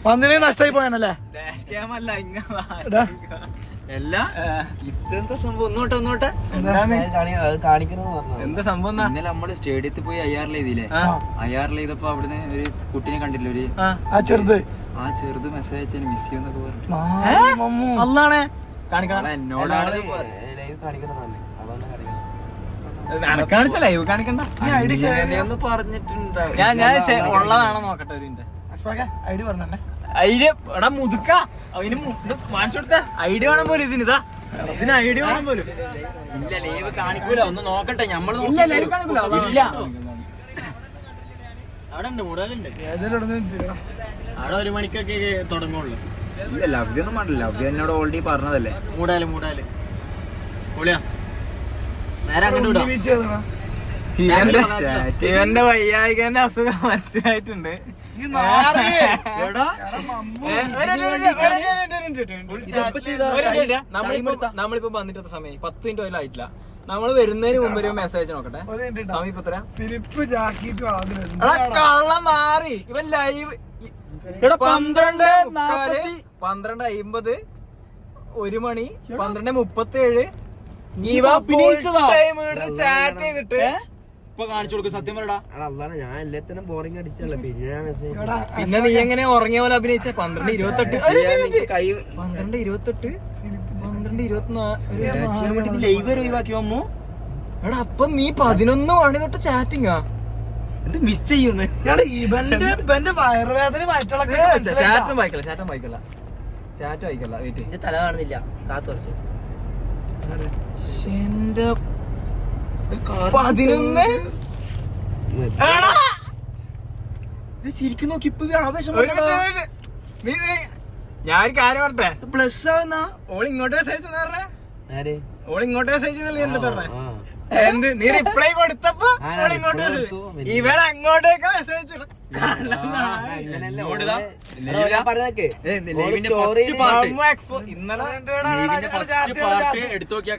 പന്തിന് നഷ്ടമായി പോയാനല്ലേ ഇതെന്താ സംഭവം? ഒന്നോട്ടെ എന്താ സംഭവം? ഇന്നലെ നമ്മള് സ്റ്റേഡിയത്തിൽ പോയി IR ചെയ്തില്ലേ? IR ചെയ്തപ്പോ അവിടുന്ന് ഒരു കുട്ടീനെ കണ്ടില്ല, ഒരു ആ ചെറുത് മെസ്സേജ് അയച്ചു മിസ് ചെയ്യുന്നൊക്കെ പറഞ്ഞു. അല്ലാണേ എന്നോടാണ് കാണിച്ച ലൈവ് കാണിക്കണ്ട ഒന്ന് പറഞ്ഞിട്ടുണ്ടാവും. ഞാൻ ഉള്ളതാണോ നോക്കട്ടെ ഒരു ഐഡി പറഞ്ഞെ. ഐഡിയ എടാ മുതുക്ക അതിന് കാണിച്ചു കൊടുത്ത ഐഡിയ വേണം പോലും ഇതിന് ഐഡിയ വേണം പോലും. ഇല്ല ലൈവ് കാണിക്കൂല, ഒന്ന് നോക്കട്ടെ. ഞമ്മള് ലൈവ് കാണിക്കൂല. ഇല്ല അവിടെ ഉണ്ട് മൂടാലുണ്ട്. അവിടെ 1 മണിക്കൊക്കെ തുടങ്ങുള്ളൂ. ഇല്ല ലവ്യൊന്നും പാടില്ല. ലവ്യ എന്നോട് ഓൾറെഡി പറഞ്ഞതല്ലേ. മൂടാല് പൊളിയാ. നേരെ അങ്ങോട്ട് വിടാം. ഇവന്റെ വയ്യായികന്റെ അസുഖം മനസ്സിലായിട്ടുണ്ട്. നമ്മളിപ്പോ വന്നിട്ട് സമയം 10 മിനിറ്റ് ആയിട്ടില്ല. നമ്മള് വരുന്നതിന് മുമ്പ് ഒരു മെസ്സേജ് നോക്കട്ടെ. ഫിലിപ്പ് ജാക്കിട്ട് കള്ളം മാറി. ഇവൻ ലൈവ് 12:50 1 മണി 12:37 ചാറ്റ് ചെയ്തിട്ട് ഇപ്പൊ കാണിച്ചു കൊടുക്കും. സത്യം പറയടാ. ഞാൻ എല്ലാത്തിനും ബോറിംഗ് അടിച്ചല്ലേ. പിന്നെ നീ എങ്ങനെ ഉറങ്ങിയ പോലെ അഭിനയിച്ച 12:28 ലൈവ് ഒഴിവാക്കിയോ എടാ? അപ്പൊ നീ 11 മണി തൊട്ട് ചാറ്റിങ്ങാ? എന്ത് മിസ് ചെയ്യുന്നു? ഇവന്റെ വയറുവേദന വയറ്റിളക്കം ചാറ്റും വായിക്കല്ല. വെയിറ്റ്, തല കാണുന്നില്ല. കാത്തുറച്ച് 11 ശരിക്കും നോക്കി ഇപ്പൊ ആവേശം. ഞാനൊരു കാര്യം പറഞ്ഞേ. പ്ലസ് ആവുന്ന ഓൾ ഇങ്ങോട്ട് മെസ്സേജ് പറഞ്ഞേ. ആര്? ഓൾ ഇങ്ങോട്ട് മെസ്സേജ് പറഞ്ഞേ. എന്ത് നീ റിപ്ലൈ കൊടുത്തപ്പോ ഓൾ ഇങ്ങോട്ട് ഇവൻ അങ്ങോട്ടേക്ക് മെസ്സേജ് ഇന്നലെ ഇന്നലെ ഫസ്റ്റ് പാർട്ട് എടുത്തു നോക്കിയാ